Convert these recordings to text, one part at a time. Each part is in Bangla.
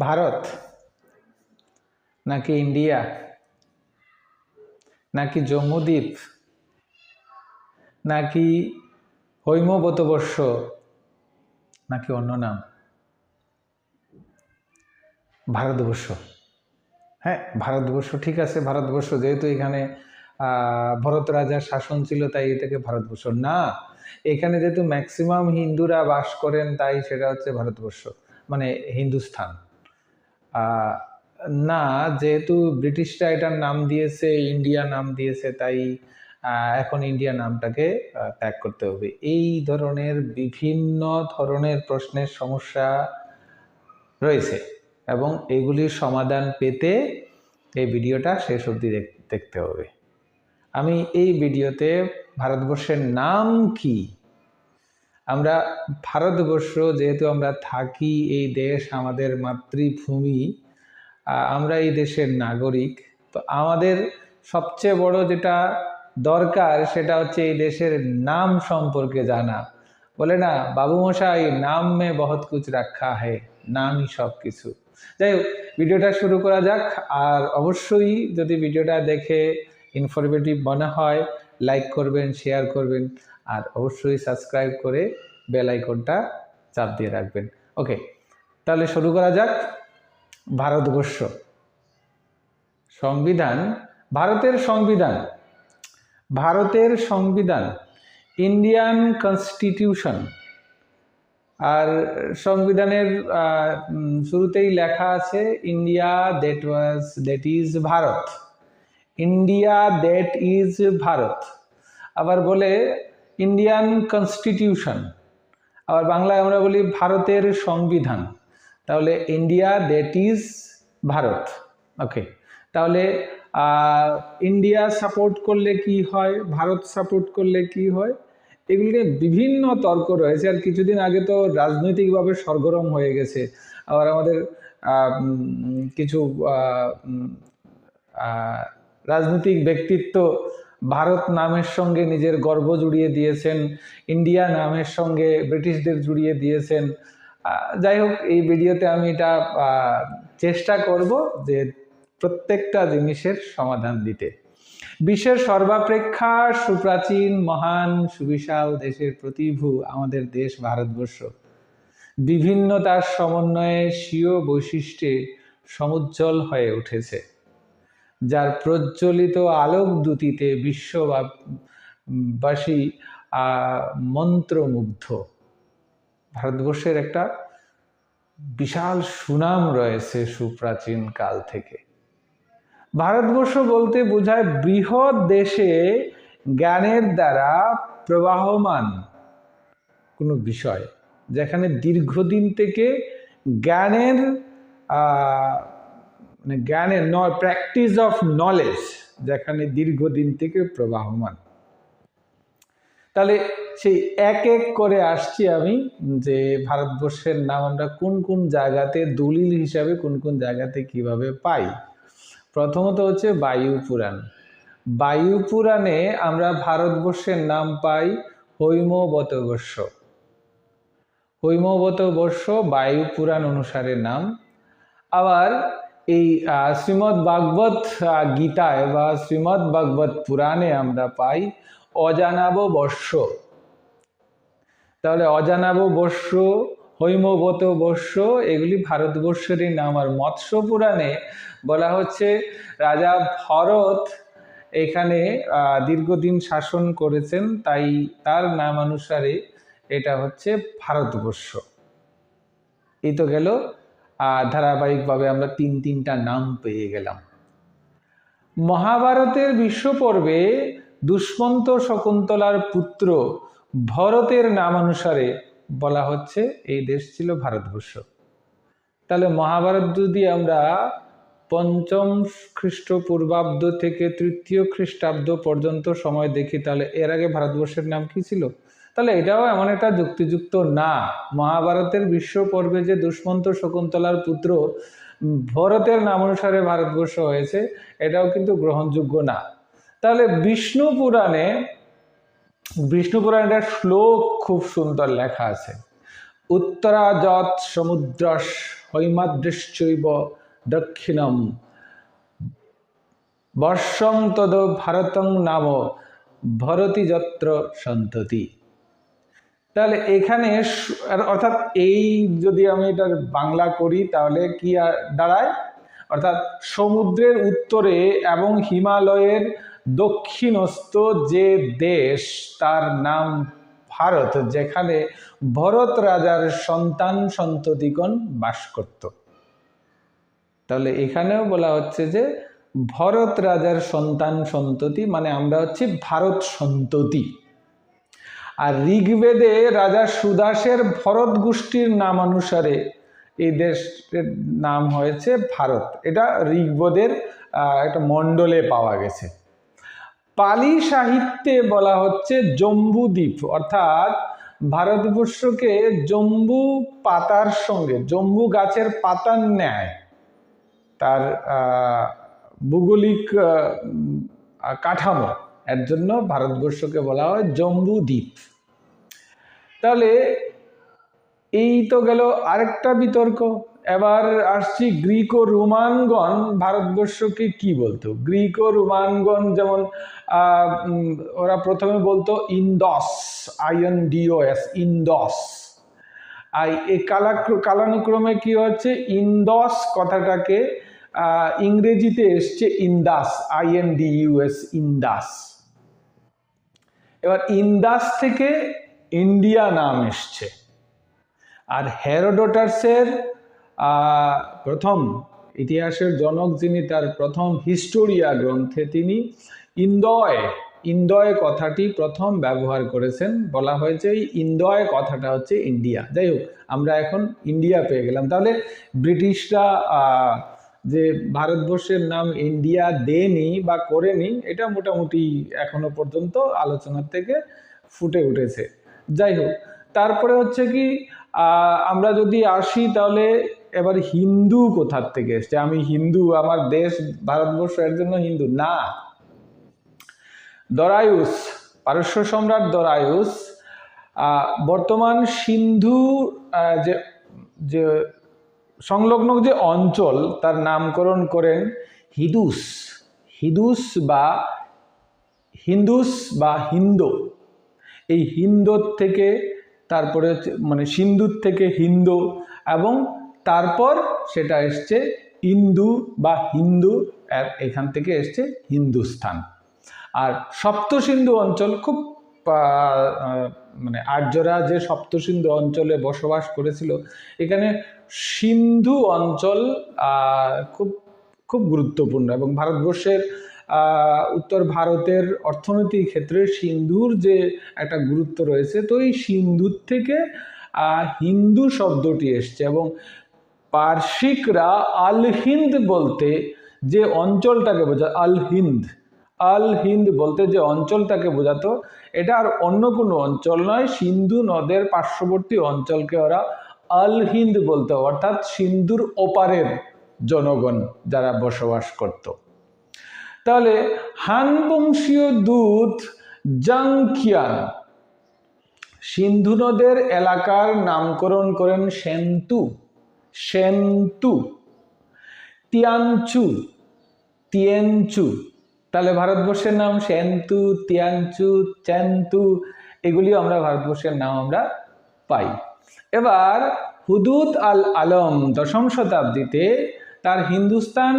ভারত নাকি ইন্ডিয়া নাকি জম্মুদ্বীপ নাকি হৈমবতবর্ষ নাকি অন্য নাম? ভারতবর্ষ। হ্যাঁ, ভারতবর্ষ ঠিক আছে। ভারতবর্ষ যেহেতু এখানে ভরত রাজার শাসন ছিল তাই এটাকে ভারতবর্ষ না। এখানে যেহেতু ম্যাক্সিমাম হিন্দুরা বাস করেন তাই সেটা হচ্ছে ভারতবর্ষ, মানে হিন্দুস্থান। না, যেহেতু ব্রিটিশরা এটার নাম দিয়েছে, ইন্ডিয়া নাম দিয়েছে, তাই এখন ইন্ডিয়া নামটাকে ত্যাগ করতে হবে। এই ধরনের বিভিন্ন ধরনের প্রশ্নের সমস্যা রয়েছে এবং এগুলির সমাধান পেতে এই ভিডিওটা শেষ অবধি দেখতে হবে। আমি এই ভিডিওতে ভারতবর্ষের নাম কি, আমরা ভারতবর্ষ যেহেতু আমরা থাকি, এই দেশ আমাদের মাতৃভূমি, আমরা এই দেশের নাগরিক, তো আমাদের সবচেয়ে বড় যেটা দরকার সেটা হচ্ছে এই দেশের নাম সম্পর্কে জানা। বলে না বাবু মশাই, নাম মে বহুত কুছ রাখা है, নামই সব কিছু। যাই হোক, ভিডিওটা শুরু করা যাক। আর অবশ্যই যদি ভিডিওটা দেখে ইনফরমেটিভ মনে হয় লাইক করবেন, শেয়ার করবেন, আর অবশ্যই সাবস্ক্রাইব করে বেল আইকনটা চাপ দিয়ে রাখবেন। ওকে, তাহলে শুরু করা যাক। ভারতবর্ষ, সংবিধান, ভারতের সংবিধান ইন্ডিয়ান কনস্টিটিউশন। আর সংবিধানের শুরুতেই লেখা আছে India that is Bharat, India that is Bharat. আবার বলে ইন্ডিয়ান কনস্টিটিউশন, আবার বাংলায় আমরা বলি ভারতের সংবিধান। তাহলে ইন্ডিয়া দ্যাট ইজ ভারত। ওকে, তাহলে ইন্ডিয়া সাপোর্ট করলে কি হয়, ভারত সাপোর্ট করলে কি হয়, এগুলিকে বিভিন্ন তর্ক রয়েছে। আর কিছুদিন আগে তো রাজনৈতিকভাবে সরগরম হয়ে গেছে। আবার আমাদের কিছু রাজনৈতিক ব্যক্তিত্ব ভারত নামের সঙ্গে নিজের গর্ব জুড়িয়ে দিয়েছেন, ইন্ডিয়া নামের সঙ্গে ব্রিটিশদের জুড়িয়ে দিয়েছেন। যাই হোক, এই ভিডিওতে আমি এটা চেষ্টা করব যে প্রত্যেকটা জিনিসের সমাধান দিতে। বিশ্বের সর্বাপেক্ষা সুপ্রাচীন, মহান, সুবিশাল দেশের প্রতিভূ আমাদের দেশ ভারতবর্ষ। বিভিন্নতার সমন্বয়ে স্বীয় বৈশিষ্ট্যে সমুজ্জ্বল হয়ে উঠেছে, যার প্রজ্বলিত আলোক দ্যুতিতে বিশ্ববাসী মন্ত্রমুগ্ধ। ভারতবর্ষের একটা বিশাল সুনাম রয়েছে সুপ্রাচীন কাল থেকে। ভারতবর্ষ বলতে বোঝায় বৃহৎ দেশে জ্ঞানের দ্বারা প্রবাহমান কোনো বিষয়, যেখানে দীর্ঘদিন থেকে জ্ঞানের প্র্যাকটিস অফ নলেজ যেখানে দীর্ঘদিন থেকে প্রবাহমান। তাহলে সেই এক এক করে আসছি আমি যে ভারতবর্ষের নাম আমরা কোন কোন জায়গাতে দলিল হিসাবে কোন কোন জায়গাতে কিভাবে পাই। প্রথমত হচ্ছে বায়ু পুরাণ। বায়ু পুরাণে আমরা ভারতবর্ষের নাম পাই হৈমবতবর্ষ। হৈমবতবর্ষ বায়ু পুরাণ অনুসারে নাম। আবার এই শ্রীমদ্ ভাগবত গীতায় বা শ্রীমদ্ ভাগবত পুরাণে আমরা পাই অজানাব বর্ষ। তাহলে অজানাব বর্ষ, হৈমবত বর্ষ, এগুলি ভারতবর্ষেরই নাম। আর মৎস্য পুরাণে বলা হচ্ছে রাজা ভরত এখানে দীর্ঘদিন শাসন করেছেন, তাই তার নামানুসারে এটা হচ্ছে ভারতবর্ষ। এই তো গেল ধারাবাহিকভাবে আমরা তিনটা নাম পেয়ে গেলাম। মহাভারতের বিশ্বপর্বে দুষ্মন্ত শকুন্তলার পুত্র ভরতের নামানুসারে বলা হচ্ছে এই দেশ ছিল ভারতবর্ষ। তাহলে মহাভারত যদি আমরা ৫ম খ্রিস্টপূর্বাব্দ থেকে ৩য় খ্রিস্টাব্দ পর্যন্ত সময় দেখি, তাহলে এর আগে ভারতবর্ষের নাম কি ছিল? তাহলে এটাও এমন একটা যুক্তিযুক্ত না। মহাভারতের বিশ্ব পর্বে যে দুষ্মন্ত শকুন্তলার পুত্র ভরতের নামানুসারে ভারতবর্ষ হয়েছে, এটাও কিন্তু গ্রহণযোগ্য না। তাহলে বিষ্ণু পুরাণে একটা শ্লোক খুব সুন্দর লেখা আছে, উত্তরাযৎ সমুদ্রস হৈমাদ্রিশ্চৈব দক্ষিণম বর্ষং তদ ভারতং নাম ভরতি যত্র সন্ততি। তাহলে এখানে অর্থাৎ এই যদি আমি এটার বাংলা করি তাহলে কি দাঁড়ায়, অর্থাৎ সমুদ্রের উত্তরে এবং হিমালয়ের দক্ষিণস্থ যে দেশ তার নাম ভারত, যেখানে ভরত রাজার সন্তান সন্ততিগণ বাস করত। তাহলে এখানেও বলা হচ্ছে যে ভরত রাজার সন্তান সন্ততি, মানে আমরা হচ্ছি ভারত সন্ততি। আর ঋগ্বেদে রাজা সুদাসের ভরত গোষ্ঠীর নাম অনুসারে এই দেশের নাম হয়েছে ভারত। এটা ঋগ্বেদের একটা মণ্ডলে পাওয়া গেছে। পালি সাহিত্যে বলা হচ্ছে জম্বুদ্বীপ, অর্থাৎ ভারতবর্ষকে জম্বু পাতার সঙ্গে, জম্বু গাছের পাতার ন্যায় তার ভৌগোলিক কাঠামো, এর জন্য ভারতবর্ষকে বলা হয় জম্বুদ্বীপ। তাহলে এই তো গেল আরেকটা বিতর্ক। এবার আসছি গ্রিক ও রোমানগণ ভারতবর্ষকে কি বলতো। গ্রিক ও রোমানগণ যেমন ওরা প্রথমে বলতো ইন্দস, INDOS, ইন্দস। আর এই কালানুক্রমে কি হচ্ছে, ইন্দস কথাটাকে ইংরেজিতে এসছে ইন্দাস, INDUS, ইন্দাস। এবার ইন্দাস থেকে ইন্ডিয়া নাম এসছে। আর হেরোডোটাসের প্রথম ইতিহাসের জনক যিনি, তার প্রথম হিস্টোরিয়া গ্রন্থে তিনি ইন্দয় কথাটি প্রথম ব্যবহার করেছেন। বলা হয়েছে এই ইন্দয় কথাটা হচ্ছে ইন্ডিয়া। যাই হোক, আমরা এখন ইন্ডিয়া পেয়ে গেলাম। তাহলে ব্রিটিশরা যে ভারতবর্ষের নাম ইন্ডিয়া দেয়নি বা করেনি, এটা মোটামুটি এখনো পর্যন্ত আলোচনার থেকে ফুটে উঠেছে। যাই হোক, তারপরে হচ্ছে কি আমরা যদি আসি তাহলে এবার হিন্দু কোথার থেকে এসছে। আমি হিন্দু, আমার দেশ ভারতবর্ষ, এর জন্য হিন্দু না। দরায়ুস, পারস্য সম্রাট দরায়ুস বর্তমান সিন্ধু যে সংলগ্ন যে অঞ্চল তার নামকরণ করেন হিদুস বা হিন্দো। এই হিন্দোর থেকে তারপরে হচ্ছে মানে সিন্ধুর থেকে হিন্দু, এবং তারপর সেটা এসছে ইন্দু বা হিন্দু, এখান থেকে এসছে হিন্দুস্তান। আর সপ্তসিন্ধু অঞ্চল খুব মানে আর্যরা যে সপ্তসিন্ধু অঞ্চলে বসবাস করেছিল, এখানে সিন্ধু অঞ্চল খুব খুব গুরুত্বপূর্ণ। এবং ভারতবর্ষের উত্তর ভারতের অর্থনৈতিক ক্ষেত্রে সিন্ধুর যে একটা গুরুত্ব রয়েছে, তো এই সিন্ধুর থেকে হিন্দু শব্দটি এসছে। এবং পার্সিকরা আল হিন্দ বলতে যে অঞ্চলটাকে বোঝায়, আল হিন্দ বলতে যে অঞ্চলটাকে বোঝাতো, এটা আর অন্য কোনো অঞ্চল নয়, সিন্ধু নদের পার্শ্ববর্তী অঞ্চলকে ওরা আল হিন্দ বলতো, অর্থাৎ সিন্ধুর ওপারের জনগণ যারা বসবাস করত। তাহলে হান বংশীয় দূত জাংকিয়ান সিন্ধু নদের এলাকার নামকরণ করেন সেন্তু, তিয়ানচু। তাহলে ভারতবর্ষের নাম সেন্তু, তিয়ানচু, চেন্তু, এগুলিও আমরা ভারতবর্ষের নাম আমরা পাই। এবার হুদুদ আল আলম 10ম শতাব্দীতে তার হিন্দুস্তান,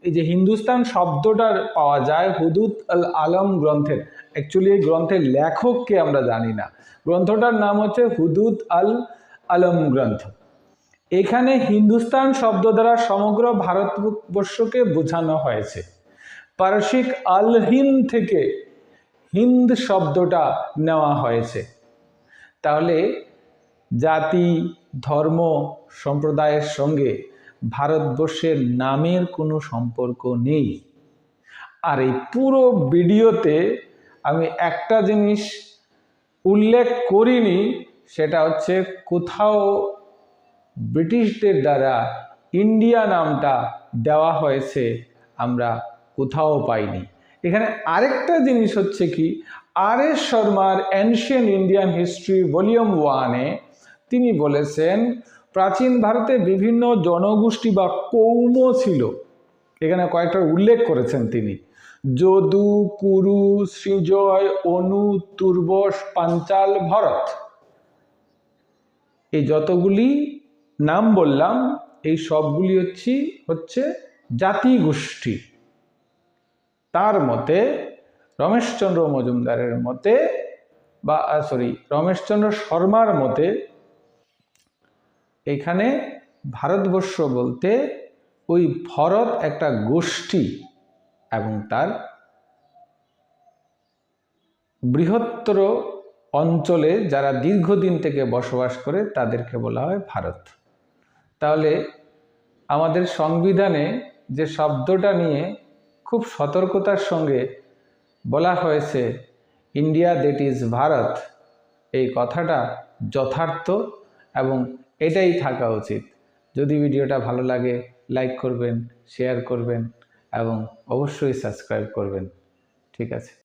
এই যে হিন্দুস্তান শব্দটা পাওয়া যায় হুদুদ আল আলম গ্রন্থের। অ্যাকচুয়ালি এই গ্রন্থের লেখককে আমরা জানি না। গ্রন্থটার নাম হচ্ছে হুদুদ আল আলম গ্রন্থ। এখানে হিন্দুস্তান শব্দ দ্বারা সমগ্র ভারতবর্ষকে বোঝানো হয়েছে। পারসিক আল হিন্দ থেকে হিন্দ শব্দটা নেওয়া হয়েছে। তাহলে জাতি, ধর্ম, সম্প্রদায়ের সঙ্গে ভারতবর্ষের নামের কোনো সম্পর্ক নেই। আর এই পুরো ভিডিওতে আমি একটা জিনিস উল্লেখ করিনি, সেটা হচ্ছে কোথাও ব্রিটিশদের দ্বারা ইন্ডিয়া নামটা দেওয়া হয়েছে আমরা কোথাও পাইনি। এখানে আরেকটা জিনিস হচ্ছে কি, RS শর্মার এনশিয়েন্ট ইন্ডিয়ান হিস্ট্রি ভলিউম 1-এ তিনি বলেছেন প্রাচীন ভারতে বিভিন্ন জনগোষ্ঠী বা কৌম ছিল, এখানে কয়েকটার উল্লেখ করেছেন তিনি। যদু, কুরু, সৃজয়, অনু, তুর্বস, পাঞ্চাল, ভরত। এই যতগুলি নাম বললাম এই সবগুলি হচ্ছে জাতিগোষ্ঠী। তার মতে রমেশচন্দ্র মজুমদারের মতে বা রমেশচন্দ্র শর্মার মতে এখানে ভারতবর্ষ বলতে ওই ভরত একটা গোষ্ঠী এবং তার বৃহত্তর অঞ্চলে যারা দীর্ঘদিন থেকে বসবাস করে তাদেরকে বলা হয় ভারত। তাহলে আমাদের সংবিধানে যে শব্দটা নিয়ে খুব সতর্কতার সঙ্গে বলা হয়েছে ইন্ডিয়া দ্যাট ইজ ভারত, এই কথাটা যথার্থ এবং এটাই থাকা উচিত। যদি ভিডিওটা ভালো লাগে লাইক করবেন, শেয়ার করবেন এবং অবশ্যই সাবস্ক্রাইব করবেন। ঠিক আছে।